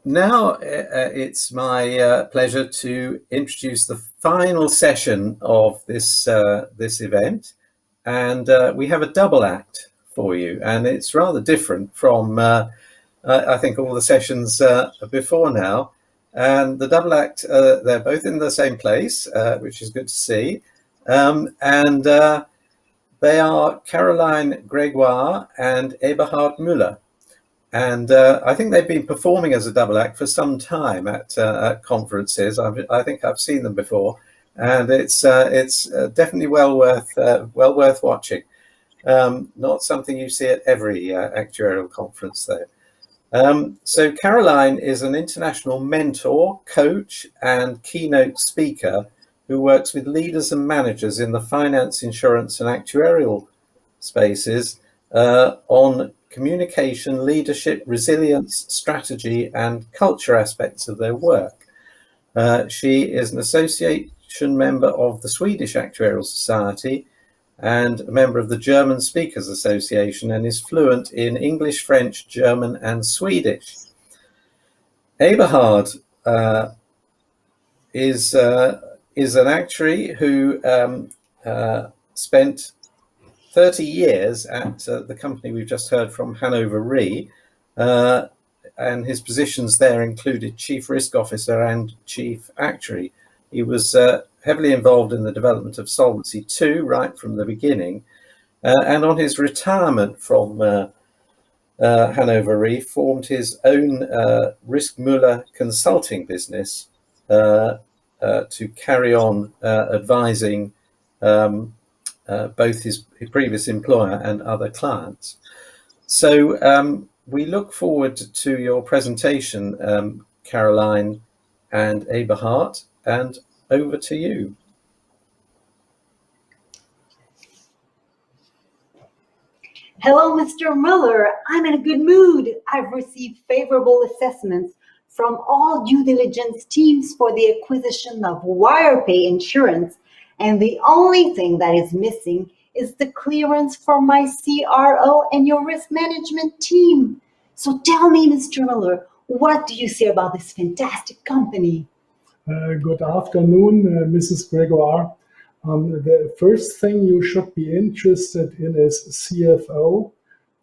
Now it's my pleasure to introduce the final session of this event, and we have a double act for you, and it's rather different from I think all the sessions before now. And the double act, they're both in the same place, which is good to see, and they are Caroline Grégoire and Eberhard Müller. And I think they've been performing as a double act for some time at conferences. I think I've seen them before, and it's definitely well worth watching. Not something you see at every actuarial conference, though. So Caroline is an international mentor, coach, and keynote speaker who works with leaders and managers in the finance, insurance, and actuarial spaces on communication, leadership, resilience, strategy, and culture aspects of their work. She is an association member of the Swedish Actuarial Society and a member of the German Speakers Association, and is fluent in English, French, German, and Swedish. Eberhard is an actuary who spent 30 years at the company we've just heard from, Hannover Re, and his positions there included Chief Risk Officer and Chief Actuary. He was heavily involved in the development of Solvency II right from the beginning, and on his retirement from Hannover Re, formed his own Risk Müller consulting business to carry on advising both his previous employer and other clients. So we look forward to your presentation, Caroline and Eberhard, and over to you. Hello, Mr. Müller. I'm in a good mood. I've received favorable assessments from all due diligence teams for the acquisition of WirePay insurance, and the only thing that is missing is the clearance for my CRO and your risk management team. So tell me, Mr. Müller, what do you say about this fantastic company? Good afternoon, Mrs. Grégoire. The first thing you should be interested in is CFO.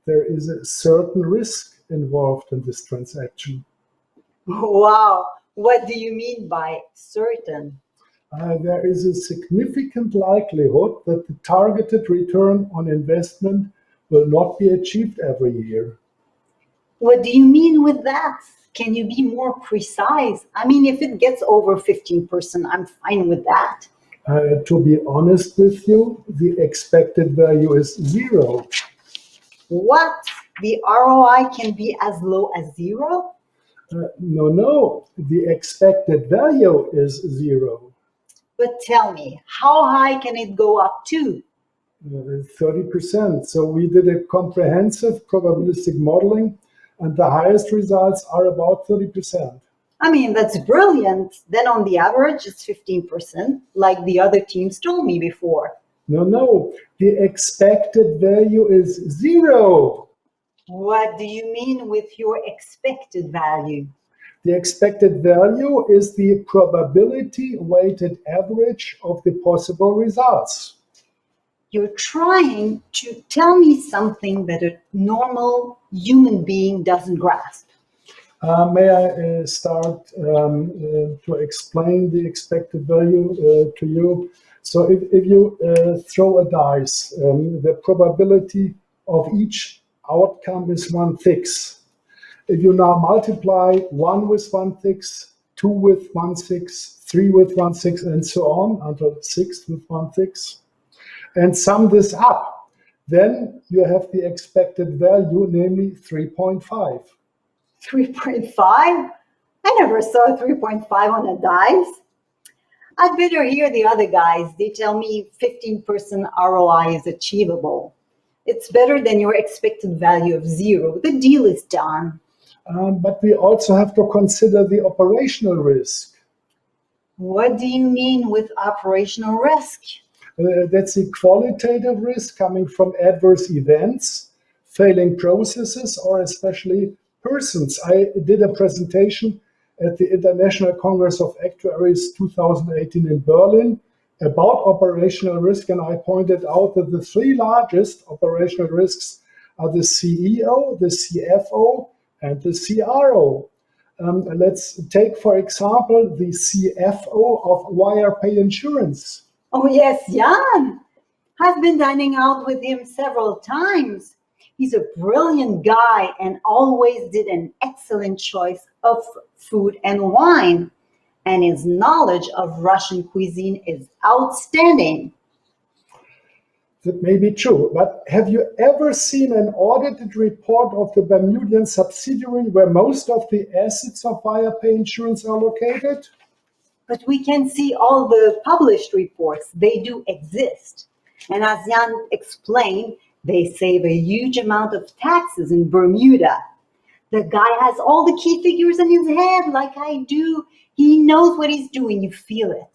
There is a certain risk involved in this transaction. Wow, what do you mean by certain? There is a significant likelihood that the targeted return on investment will not be achieved every year. What do you mean with that? Can you be more precise? I mean, if it gets over 15%, I'm fine with that. To be honest with you, the expected value is zero. What? The ROI can be as low as zero? No, the expected value is zero. But tell me, how high can it go up to? 30%. So we did a comprehensive probabilistic modeling, and the highest results are about 30%. I mean, that's brilliant. Then on the average, it's 15%, like the other teams told me before. No, the expected value is zero. What do you mean with your expected value? The expected value is the probability-weighted average of the possible results. You're trying to tell me something that a normal human being doesn't grasp. May I start to explain the expected value to you? So if you throw a dice, the probability of each outcome is 1/6. If you now multiply 1 with 1/6, 2 with 1/6, 3 with 1/6, and so on until 6 with 1/6, and sum this up, then you have the expected value, namely 3.5. 3.5? I never saw 3.5 on a dice. I'd better hear the other guys. They tell me 15% ROI is achievable. It's better than your expected value of zero. The deal is done. But we also have to consider the operational risk. What do you mean with operational risk? That's the qualitative risk coming from adverse events, failing processes, or especially persons. I did a presentation at the International Congress of Actuaries 2018 in Berlin about operational risk, and I pointed out that the three largest operational risks are the CEO, the CFO, and the CRO. Let's take, for example, the CFO of WirePay Insurance. Oh yes, Jan. I've been dining out with him several times. He's a brilliant guy and always did an excellent choice of food and wine. And his knowledge of Russian cuisine is outstanding. That may be true, but have you ever seen an audited report of the Bermudian subsidiary where most of the assets of WirePay Insurance are located? But we can see all the published reports. They do exist. And as Jan explained, they save a huge amount of taxes in Bermuda. The guy has all the key figures in his head like I do. He knows what he's doing. You feel it.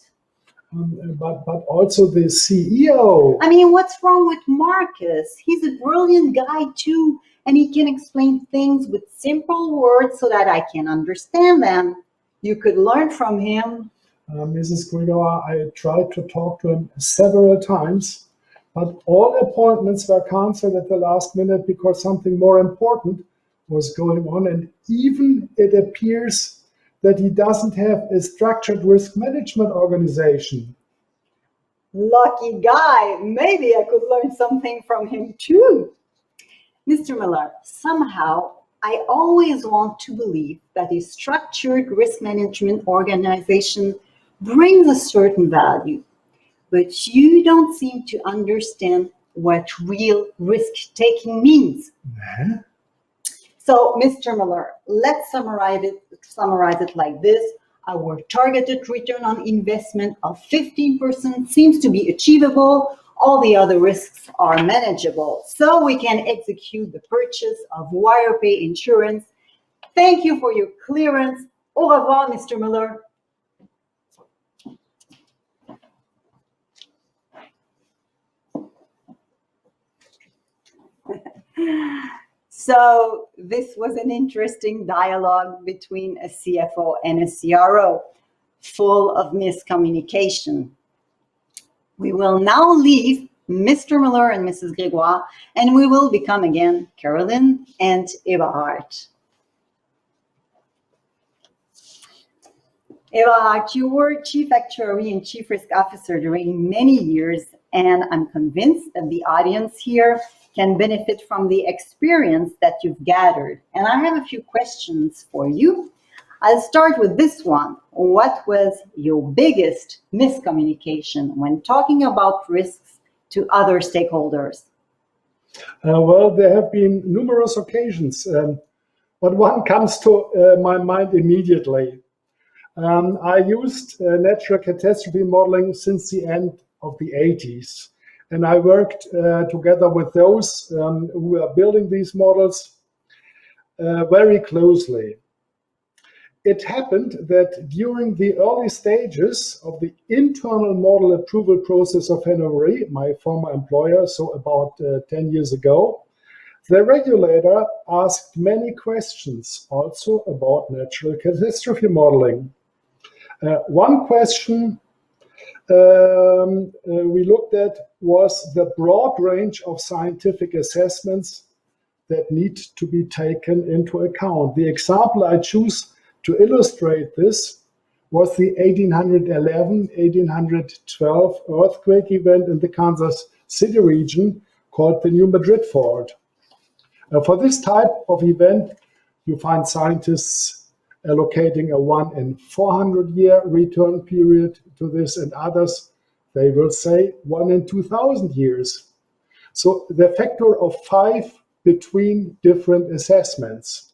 But also the CEO. I mean, what's wrong with Marcus? He's a brilliant guy too, and he can explain things with simple words so that I can understand them. You could learn from him. Mrs. Grégoire, I tried to talk to him several times, but all appointments were cancelled at the last minute because something more important was going on, and even it appears that he doesn't have a structured risk management organization. Lucky guy. Maybe I could learn something from him too. Mr. Müller, somehow I always want to believe that a structured risk management organization brings a certain value, but you don't seem to understand what real risk-taking means. Uh-huh. So, Mr. Müller, let's summarize it like this. Our targeted return on investment of 15% seems to be achievable. All the other risks are manageable. So we can execute the purchase of WirePay Insurance. Thank you for your clearance. Au revoir, Mr. Müller. So this was an interesting dialogue between a CFO and a CRO, full of miscommunication. We will now leave Mr. Müller and Mrs. Grégoire, and we will become again Caroline and Eberhard. Eberhard, you were Chief Actuary and Chief Risk Officer during many years, and I'm convinced that the audience here can benefit from the experience that you've gathered. And I have a few questions for you. I'll start with this one. What was your biggest miscommunication when talking about risks to other stakeholders? Well, there have been numerous occasions, but one comes to my mind immediately. I used natural catastrophe modeling since the end of the 80s. And I worked together with those who are building these models very closely. It happened that during the early stages of the internal model approval process of Hannover Re, my former employer, so about 10 years ago, the regulator asked many questions also about natural catastrophe modeling. One question we looked at was the broad range of scientific assessments that need to be taken into account. The example I choose to illustrate this was the 1811-1812 earthquake event in the Kansas City region called the New Madrid Fault. For this type of event, you find scientists allocating a 1 in 400 year return period to this, and others, they will say 1 in 2000 years. So the factor of 5 between different assessments.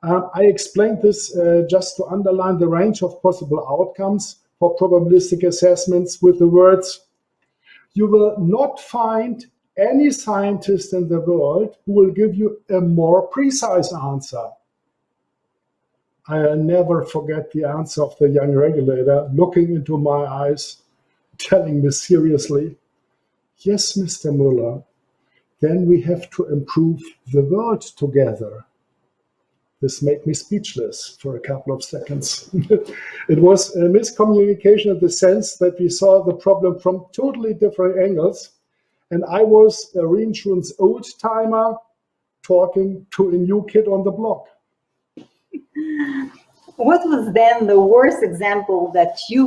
I explained this just to underline the range of possible outcomes for probabilistic assessments with the words, you will not find any scientist in the world who will give you a more precise answer. I'll never forget the answer of the young regulator looking into my eyes, telling me seriously, yes, Mr. Müller, then we have to improve the world together. This made me speechless for a couple of seconds. It was a miscommunication in the sense that we saw the problem from totally different angles. And I was a reinsurance old-timer talking to a new kid on the block. What was then the worst example that you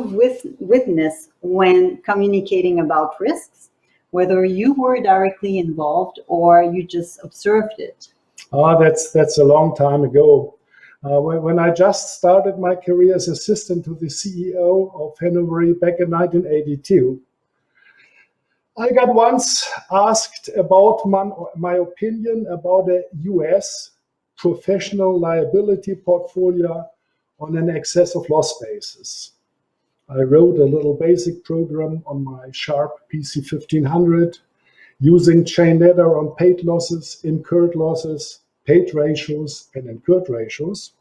witnessed when communicating about risks, whether you were directly involved or you just observed it? That's a long time ago. When I just started my career as assistant to the CEO of Hannover back in 1982, I got once asked about my opinion about a US professional liability portfolio on an excess of loss basis. I wrote a little basic program on my Sharp PC 1500 using chain ladder on paid losses, incurred losses, paid ratios, and incurred ratios.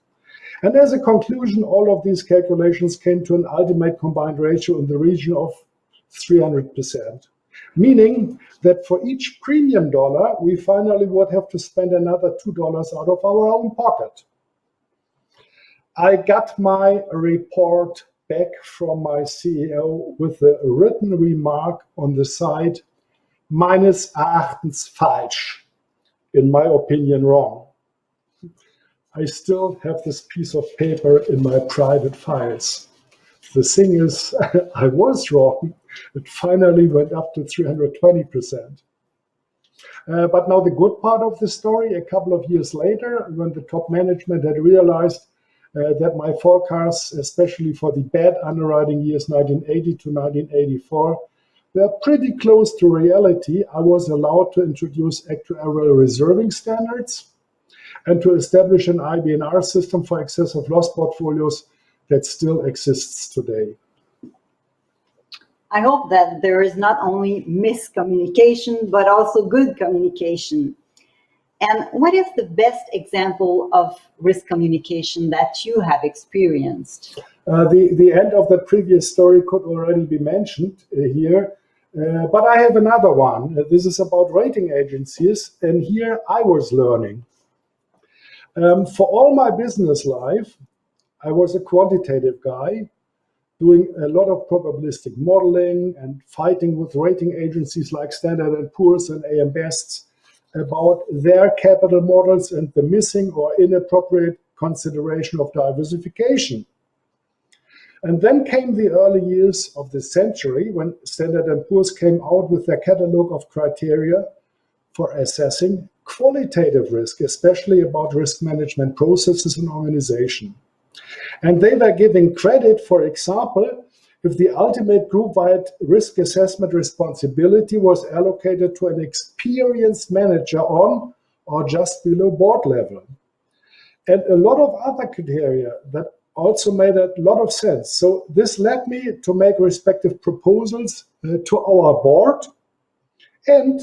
And as a conclusion, all of these calculations came to an ultimate combined ratio in the region of 300%, meaning that for each premium dollar, we finally would have to spend another $2 out of our own pocket. I got my report back from my CEO with a written remark on the side, meines Erachtens falsch, in my opinion, wrong. I still have this piece of paper in my private files. The thing is, I was wrong. It finally went up to 320%. But now the good part of the story, a couple of years later, when the top management had realized that my forecasts, especially for the bad underwriting years 1980 to 1984, were pretty close to reality, I was allowed to introduce actuarial reserving standards and to establish an IBNR system for excess of loss portfolios that still exists today. I hope that there is not only miscommunication, but also good communication. And what is the best example of risk communication that you have experienced? The end of the previous story could already be mentioned here, but I have another one. This is about rating agencies, and here I was learning. For all my business life, I was a quantitative guy, doing a lot of probabilistic modeling and fighting with rating agencies like Standard & Poor's and AM Best about their capital models and the missing or inappropriate consideration of diversification. And then came the early years of the century when Standard & Poor's came out with their catalog of criteria for assessing qualitative risk, especially about risk management processes and organization. And they were giving credit, for example, if the ultimate group-wide risk assessment responsibility was allocated to an experienced manager on or just below board level. And a lot of other criteria that also made a lot of sense. So this led me to make respective proposals to our board, and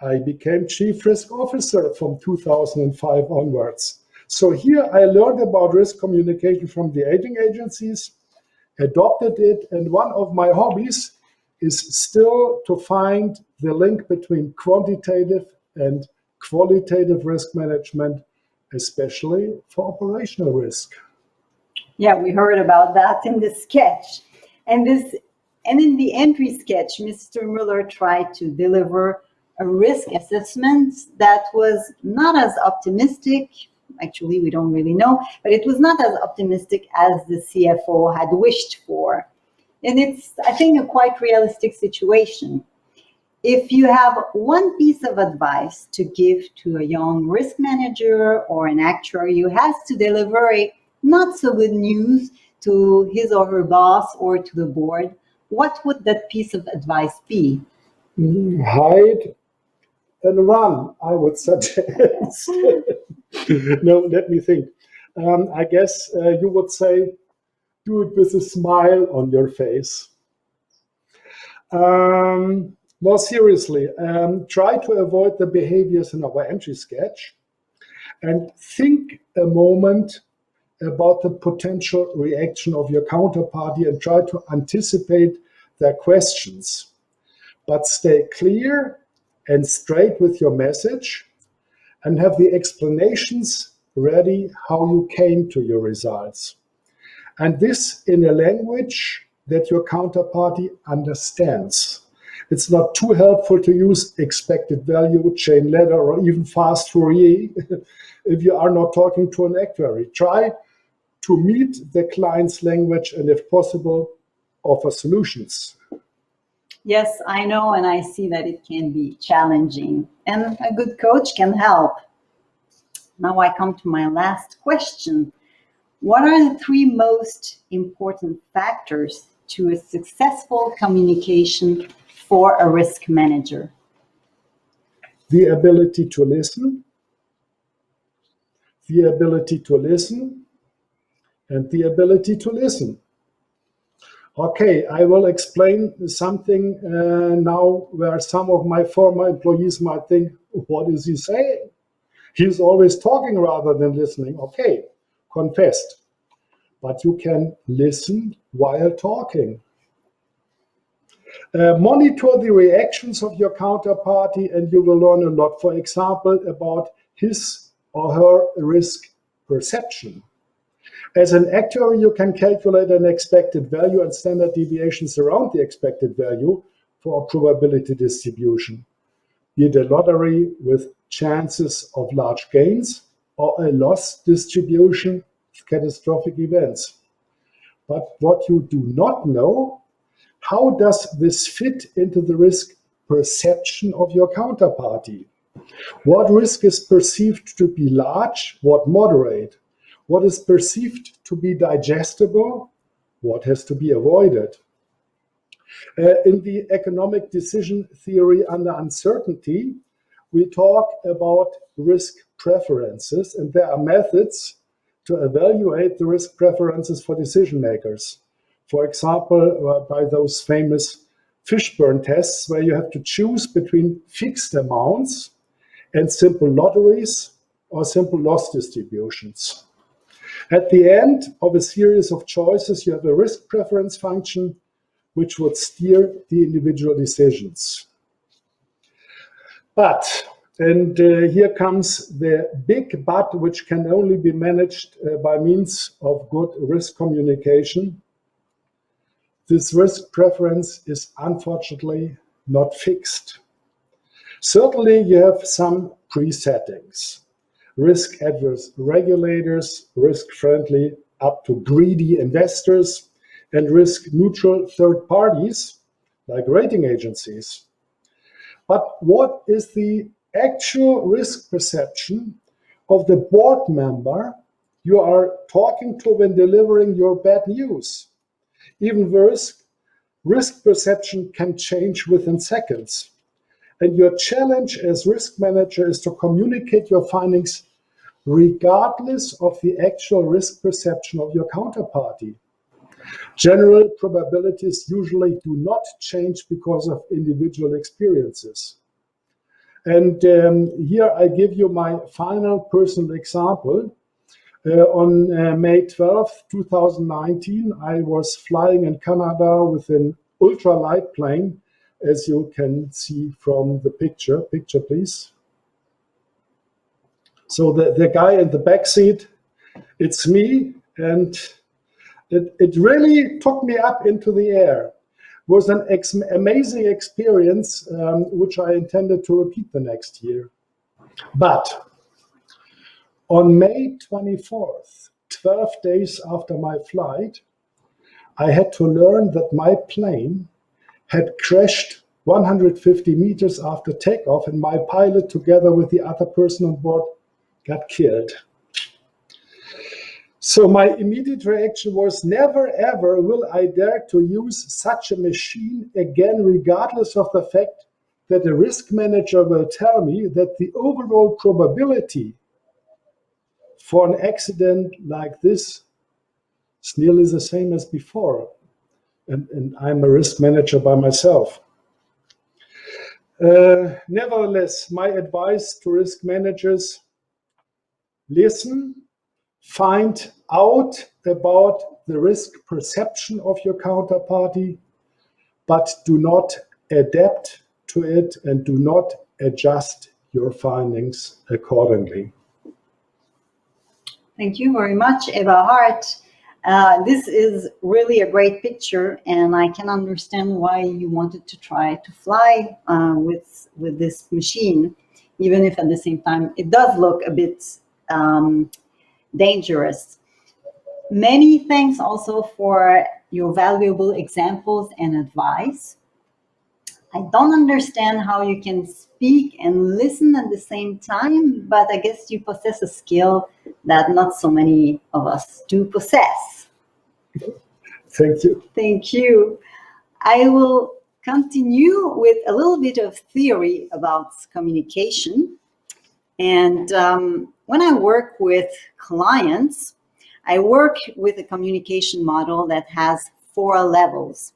I became Chief Risk Officer from 2005 onwards. So here I learned about risk communication from the rating agencies, adopted it, and one of my hobbies is still to find the link between quantitative and qualitative risk management, especially for operational risk. Yeah, we heard about that in the sketch. And in the entry sketch, Mr. Müller tried to deliver a risk assessment that was not as optimistic. Actually, we don't really know, but it was not as optimistic as the CFO had wished for. And it's, I think, a quite realistic situation. If you have one piece of advice to give to a young risk manager or an actuary who has to deliver a not so good news to his or her boss or to the board, what would that piece of advice be? Hide and run, I would suggest. No, let me think. I guess you would say, do it with a smile on your face. More seriously, try to avoid the behaviors in our entry sketch and think a moment about the potential reaction of your counterparty and try to anticipate their questions. But stay clear and straight with your message and have the explanations ready how you came to your results. And this in a language that your counterparty understands. It's not too helpful to use expected value, chain ladder, or even fast Fourier if you are not talking to an actuary. Try to meet the client's language and, if possible, offer solutions. Yes, I know, and I see that it can be challenging, and a good coach can help. Now I come to my last question. What are the 3 most important factors to a successful communication for a risk manager? The ability to listen, the ability to listen, and the ability to listen. Okay, I will explain something now where some of my former employees might think, what is he saying? He's always talking rather than listening. Okay, confessed. But you can listen while talking. Monitor the reactions of your counterparty and you will learn a lot, for example, about his or her risk perception. As an actuary, you can calculate an expected value and standard deviations around the expected value for a probability distribution, be it a lottery with chances of large gains or a loss distribution of catastrophic events. But what you do not know, how does this fit into the risk perception of your counterparty? What risk is perceived to be large, what moderate? What is perceived to be digestible? What has to be avoided? In the economic decision theory under uncertainty, we talk about risk preferences, and there are methods to evaluate the risk preferences for decision makers. For example, by those famous Fishburne tests, where you have to choose between fixed amounts and simple lotteries or simple loss distributions. At the end of a series of choices, you have a risk preference function which would steer the individual decisions. But, and here comes the big but, which can only be managed by means of good risk communication. This risk preference is unfortunately not fixed. Certainly you have some presettings. Risk-adverse regulators, risk-friendly up to greedy investors, and risk-neutral third parties like rating agencies. But what is the actual risk perception of the board member you are talking to when delivering your bad news? Even worse, risk perception can change within seconds. And your challenge as risk manager is to communicate your findings regardless of the actual risk perception of your counterparty. General probabilities usually do not change because of individual experiences. And here I give you my final personal example. On May 12, 2019, I was flying in Canada with an ultralight plane, as you can see from the picture. Picture, please. So the guy in the back seat, it's me, and it really took me up into the air. It was an amazing experience, which I intended to repeat the next year. But on May 24th, 12 days after my flight, I had to learn that my plane had crashed 150 meters after takeoff, and my pilot, together with the other person on board, got killed. So my immediate reaction was, never ever will I dare to use such a machine again, regardless of the fact that a risk manager will tell me that the overall probability for an accident like this is nearly the same as before. And I'm a risk manager by myself. Nevertheless, my advice to risk managers: listen, find out about the risk perception of your counterparty, but do not adapt to it and do not adjust your findings accordingly. Thank you very much, Eva Hart. This is really a great picture, and I can understand why you wanted to try to fly with this machine, even if at the same time it does look a bit dangerous. Many thanks also for your valuable examples and advice. I don't understand how you can speak and listen at the same time, but I guess you possess a skill that not so many of us do possess. Thank you. Thank you. I will continue with a little bit of theory about communication. And when I work with clients, I work with a communication model that has 4 levels.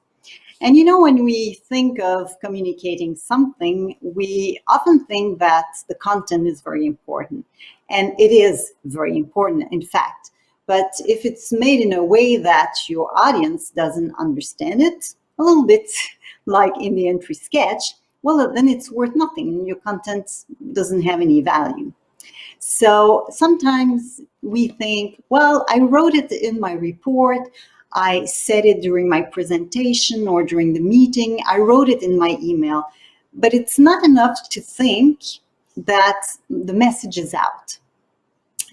And you know, when we think of communicating something, we often think that the content is very important. And it is very important, in fact. But if it's made in a way that your audience doesn't understand it, a little bit like in the entry sketch, well, then it's worth nothing. Your content doesn't have any value. So sometimes we think, well, I wrote it in my report, I said it during my presentation or during the meeting, I wrote it in my email, but it's not enough to think that the message is out.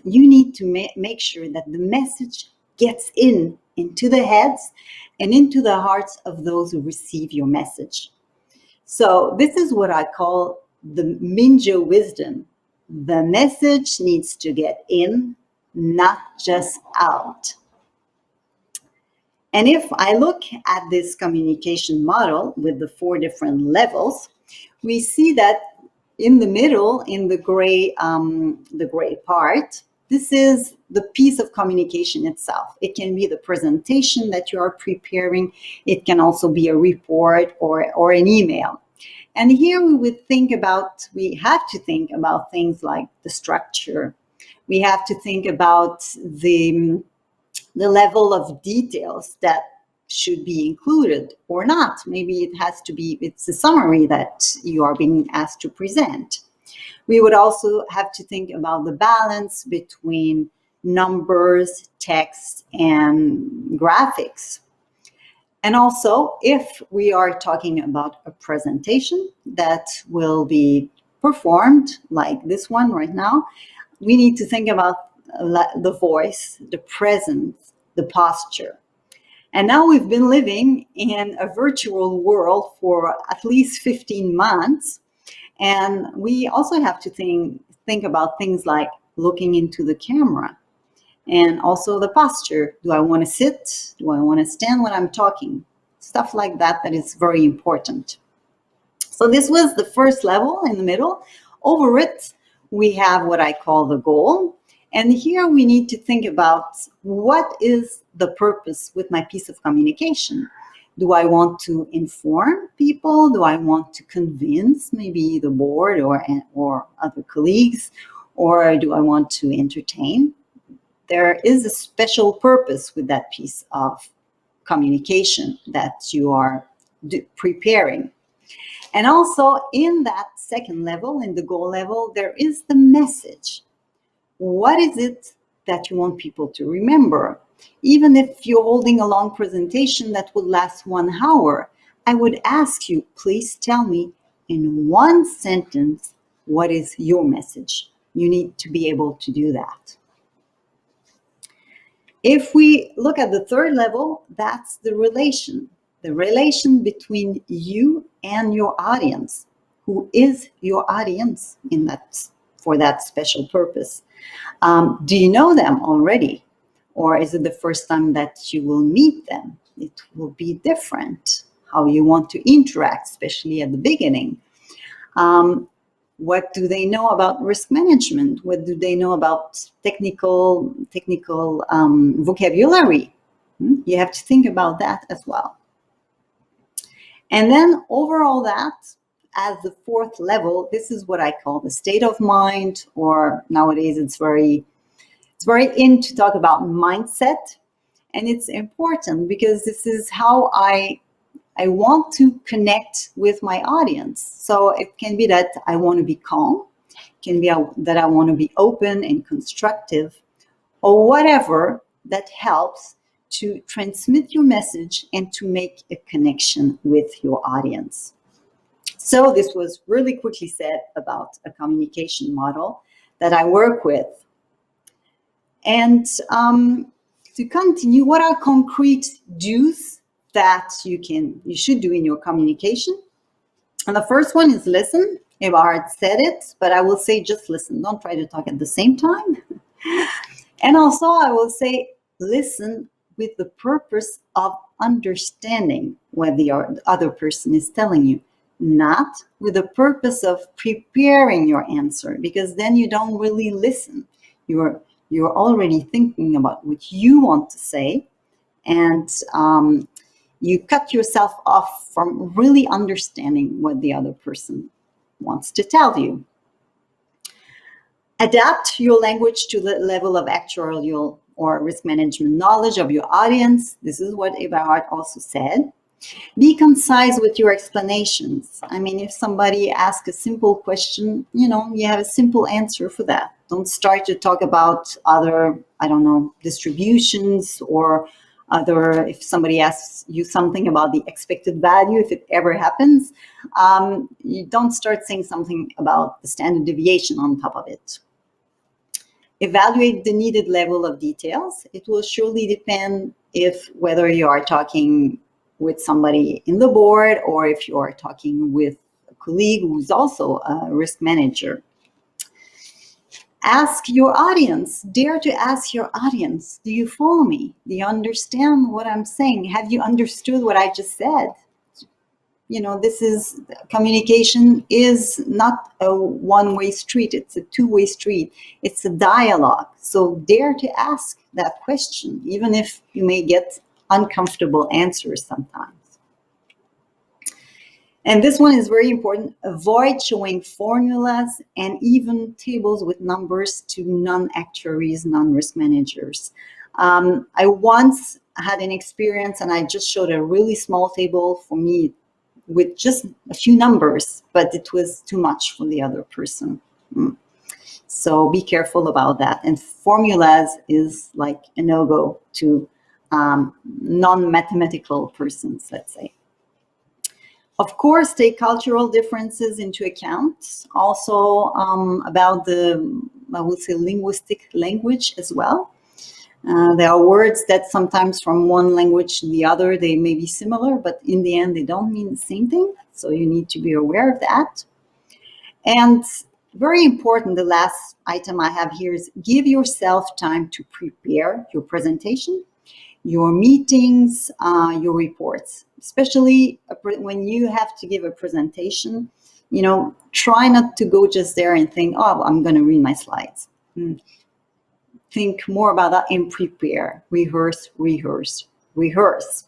You need to make sure that the message gets into the heads and into the hearts of those who receive your message. So this is what I call the Minjo wisdom. The message needs to get in, not just out. And if I look at this communication model with the 4 different levels, we see that in the middle, in the gray part, this is the piece of communication itself. It can be the presentation that you are preparing. It can also be a report or an email. And here we have to think about things like the structure. We have to think about the level of details that should be included or not. Maybe it's a summary that you are being asked to present. We would also have to think about the balance between numbers, text, and graphics. And also, if we are talking about a presentation that will be performed like this one right now, we need to think about the voice, the presence, the posture. And now we've been living in a virtual world for at least 15 months. And we also have to think about things like looking into the camera and also the posture. Do I want to sit? Do I want to stand when I'm talking? Stuff like that is very important. So this was the first level in the middle. Over it, we have what I call the goal. And here we need to think about what is the purpose with my piece of communication. Do I want to inform people? Do I want to convince maybe the board or other colleagues? Or do I want to entertain? There is a special purpose with that piece of communication that you are preparing. And also in that second level, in the goal level, there is the message. What is it that you want people to remember? Even if you're holding a long presentation that would last 1 hour, I would ask you, please tell me in 1 sentence, what is your message? You need to be able to do that. If we look at the third level, that's the relation between you and your audience. Who is your audience for that special purpose? Do you know them already? Or is it the first time that you will meet them? It will be different how you want to interact, especially at the beginning. What do they know about risk management? What do they know about technical vocabulary? You have to think about that as well. And then overall that, as the fourth level, this is what I call the state of mind, or nowadays it's very in to talk about mindset. And it's important because this is how I want to connect with my audience. So it can be that I want to be calm. It can be that I want to be open and constructive. or whatever that helps to transmit your message and to make a connection with your audience. So this was really quickly said about a communication model that I work with. And to continue, what are concrete do's that you should do in your communication? And the first one is listen. Eberhard said it, but I will say just listen. Don't try to talk at the same time. And also I will say listen with the purpose of understanding what the other person is telling you, not with the purpose of preparing your answer, because then you don't really listen. You're already thinking about what you want to say, and you cut yourself off from really understanding what the other person wants to tell you. Adapt your language to the level of actuarial or risk management knowledge of your audience. This is what Eberhard also said. Be concise with your explanations. I mean, if somebody asks a simple question, you have a simple answer for that. Don't start to talk about other, I don't know, distributions or other, if somebody asks you something about the expected value, if it ever happens, you don't start saying something about the standard deviation on top of it. Evaluate the needed level of details. It will surely depend whether you are talking with somebody in the board or if you are talking with a colleague who's also a risk manager. Ask your audience, dare to ask your audience, do you follow me? Do you understand what I'm saying? Have you understood what I just said? Communication is not a one-way street, it's a two-way street. It's a dialogue. So dare to ask that question, even if you may get uncomfortable answers sometimes. And this one is very important. Avoid showing formulas and even tables with numbers to non-actuaries, non-risk managers. I once had an experience and I just showed a really small table for me with just a few numbers, but it was too much for the other person. So be careful about that. And formulas is like a no-go to non-mathematical persons, let's say. Of course, take cultural differences into account. Also about the, I would say, linguistic language as well. There are words that sometimes from one language to the other, they may be similar, but in the end, they don't mean the same thing. So you need to be aware of that. And very important, the last item I have here is give yourself time to prepare your presentation, your meetings, your reports, especially when you have to give a presentation. Try not to go just there and think, oh, I'm going to read my slides. Think more about that and prepare, rehearse, rehearse, rehearse.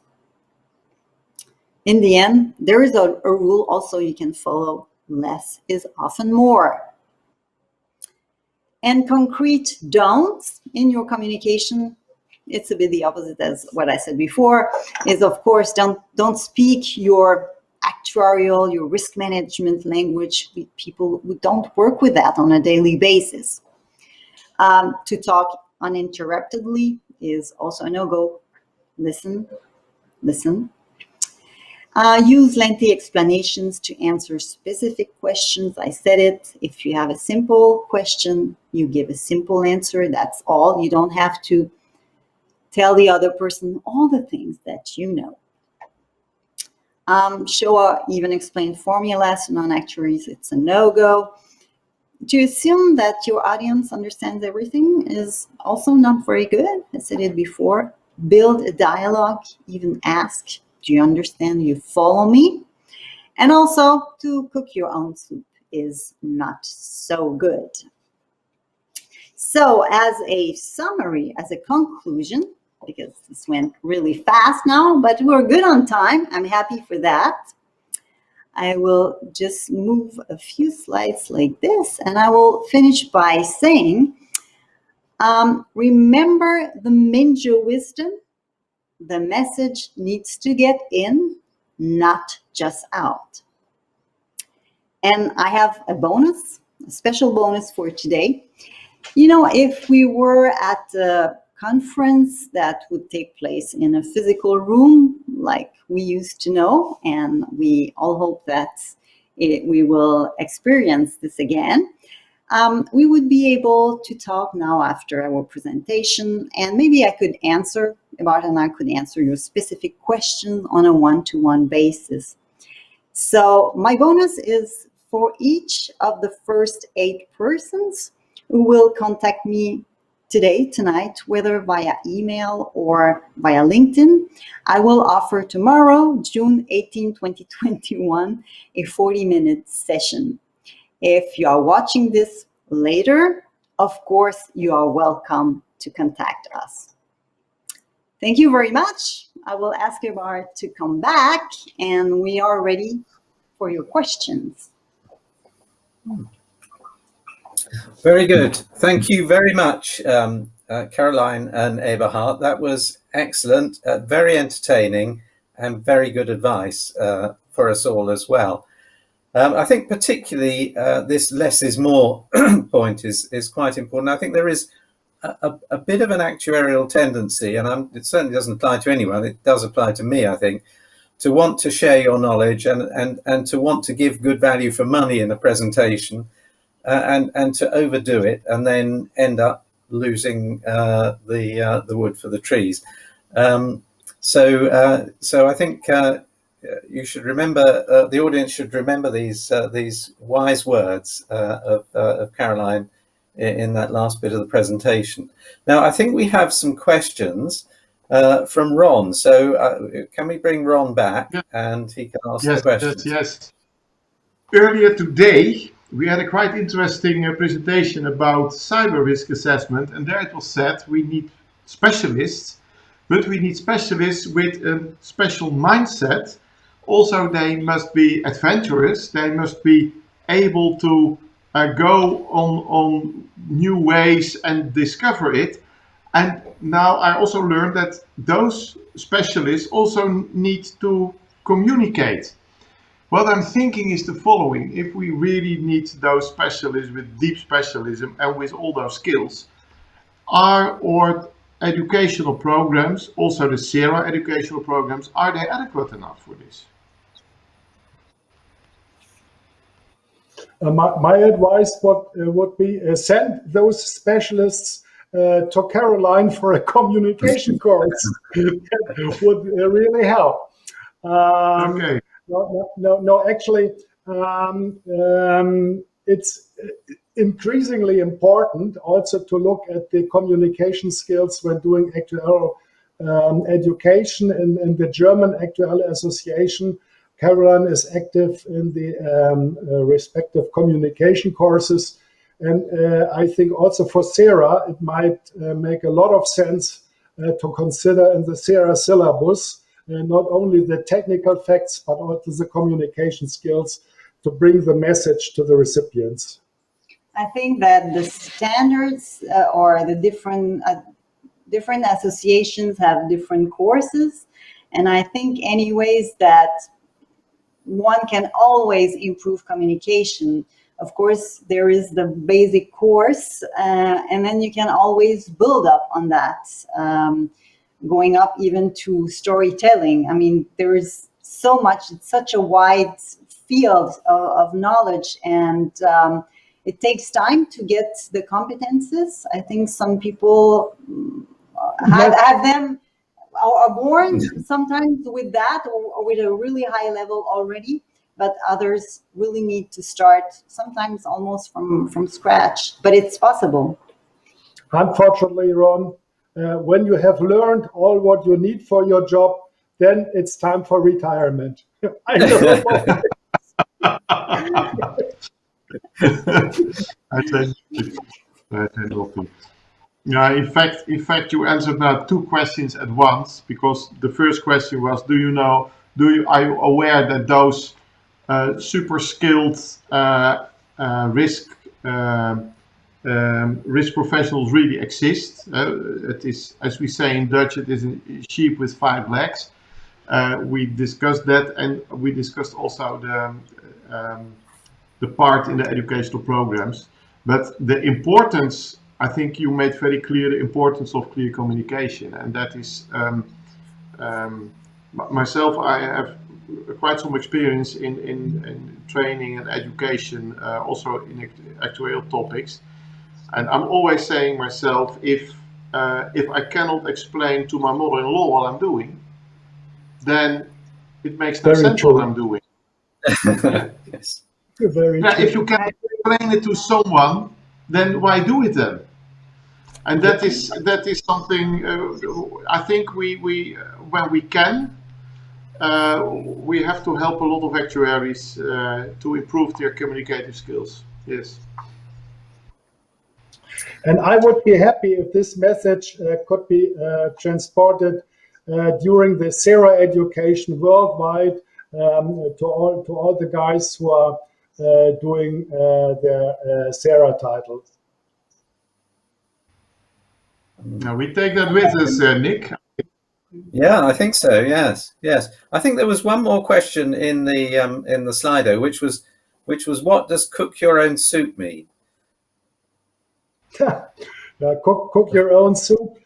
In the end, there is a rule also you can follow. Less is often more. And concrete don'ts in your communication, it's a bit the opposite as what I said before, is of course, don't speak your actuarial, your risk management language with people who don't work with that on a daily basis. To talk uninterruptedly is also a no-go. Listen, listen. Use lengthy explanations to answer specific questions. I said it. If you have a simple question, you give a simple answer. That's all. You don't have to tell the other person all the things that you know. Show or even explain formulas to non-actuaries. It's a no-go. To assume that your audience understands everything is also not very good. I said it before. Build a dialogue, even ask, do you understand? Do you follow me? And also, to cook your own soup is not so good. So as a summary, as a conclusion, because this went really fast now, but we're good on time. I'm happy for that. I will just move a few slides like this, and I will finish by saying, remember the Minjo wisdom. The message needs to get in, not just out. And I have a bonus, a special bonus for today. You know, if we were at a conference that would take place in a physical room like we used to know, and we all hope that we will experience this again, we would be able to talk now after our presentation, and maybe I could answer your specific questions on a one-to-one basis. So my bonus is for each of the first 8 persons who will contact me tonight, whether via email or via LinkedIn, I will offer tomorrow, June 18, 2021, a 40-minute session. If you are watching this later, of course, you are welcome to contact us. Thank you very much. I will ask Grégoire to come back, and we are ready for your questions. Very good. Thank you very much, Caroline and Eberhard. That was excellent, very entertaining, and very good advice for us all as well. I think particularly this less is more point is quite important. I think there is a bit of an actuarial tendency, and it certainly doesn't apply to anyone. It does apply to me, I think, to want to share your knowledge and to want to give good value for money in a presentation, and to overdo it and then end up losing the wood for the trees. So I think you should remember, the audience should remember these wise words of Caroline in that last bit of the presentation. Now, I think we have some questions from Ron. So can we bring Ron back, and he can ask the questions? Yes. Earlier today, we had a quite interesting presentation about cyber risk assessment, and there it was said we need specialists, but we need specialists with a special mindset. Also, they must be adventurous. They must be able to go on new ways and discover it. And now I also learned that those specialists also need to communicate. What I'm thinking is the following: if we really need those specialists with deep specialism and with all those skills, are our educational programs, also the SERA educational programs, are they adequate enough for this? My advice would be send those specialists to Caroline for a communication course. That would really help. Okay. No, actually, it's increasingly important also to look at the communication skills when doing actuarial education in the German Actuarial Association. Caroline is active in the respective communication courses. And I think also for SERA, it might make a lot of sense to consider in the SERA syllabus not only the technical facts, but also the communication skills to bring the message to the recipients. I think that the standards or the different associations have different courses. And I think anyways that one can always improve communication. Of course, there is the basic course, and then you can always build up on that, going up even to storytelling. I mean, there is so much, it's such a wide field of knowledge, and it takes time to get the competences. I think some people have them, are born sometimes with that or with a really high level already, but others really need to start sometimes almost from scratch, but it's possible. Unfortunately, Ron, when you have learned all what you need for your job, then it's time for retirement. I know. I think in fact, you answered now 2 questions at once, because the first question was, are you aware that those super skilled risk professionals really exist? It is, as we say in Dutch, it is a sheep with 5 legs. We discussed that, and we discussed also the part in the educational programs. But the importance I think you made very clear the importance of clear communication, and that is myself. I have quite some experience in training and education, also in actuarial topics, and I'm always saying myself, if I cannot explain to my mother-in-law what I'm doing, then it makes no sense what I'm doing. Yes. Very Yeah, true. if you can explain it to someone, then why do it then? And that is something I think we when we can, we have to help a lot of actuaries to improve their communicative skills. Yes. And I would be happy if this message could be transported during the SERA education worldwide to all the guys who are doing their SERA titles. Now we take that with us, Nick. Yeah, I think so. Yes, yes. I think there was one more question in the Slido, which was what does cook your own soup mean? Cook your own soup.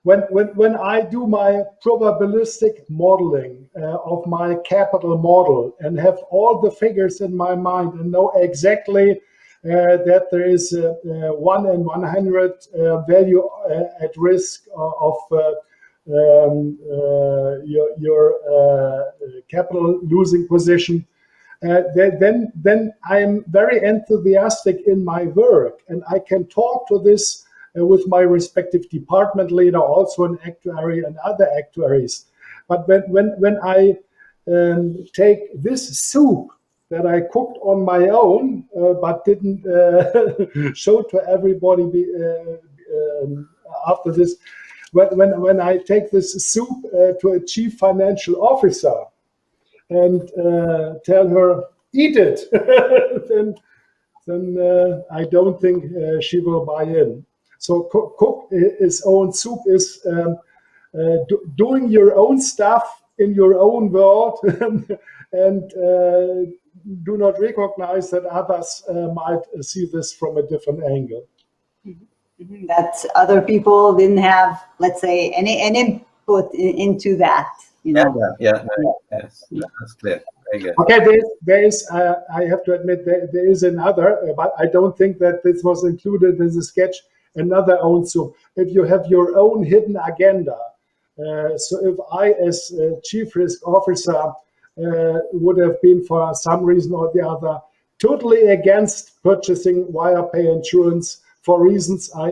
When I do my probabilistic modeling of my capital model and have all the figures in my mind and know exactly that there is a 1 in 100 value at risk of your capital losing position, then I'm very enthusiastic in my work, and I can talk to this with my respective department leader, also an actuary and other actuaries. But when I take this soup that I cooked on my own, but didn't show to everybody after this, when I take this soup to a chief financial officer and tell her, eat it, then I don't think she will buy in. So cook his own soup is doing your own stuff in your own world and do not recognize that others might see this from a different angle. That other people didn't have, let's say, any input into that. You know? Yeah. No, yes, that's clear. Very good. Okay, there is. I have to admit there is another, but I don't think that this was included in the sketch. Another own soup. If you have your own hidden agenda, so if I, as chief risk officer, would have been for some reason or the other totally against purchasing wire pay insurance for reasons I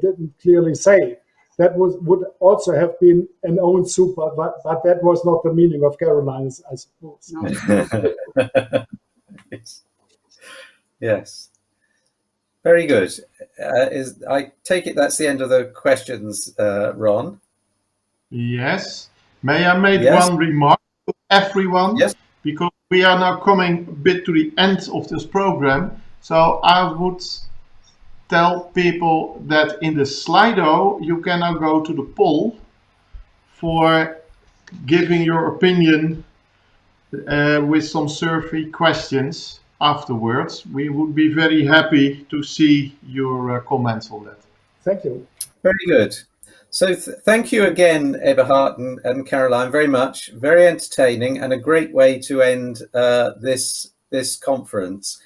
didn't clearly say, that would also have been an own soup, but that was not the meaning of Caroline's, I suppose. No. Yes. Very good. I take it that's the end of the questions, Ron? Yes. May I make Yes. one remark to everyone? Yes. Because we are now coming a bit to the end of this program. So I would tell people that in the Slido, you can now go to the poll for giving your opinion with some survey questions afterwards. We would be very happy to see your comments on that. Thank you. Very good. So thank you again, Eberhard and Caroline, very much. Very entertaining and a great way to end this conference.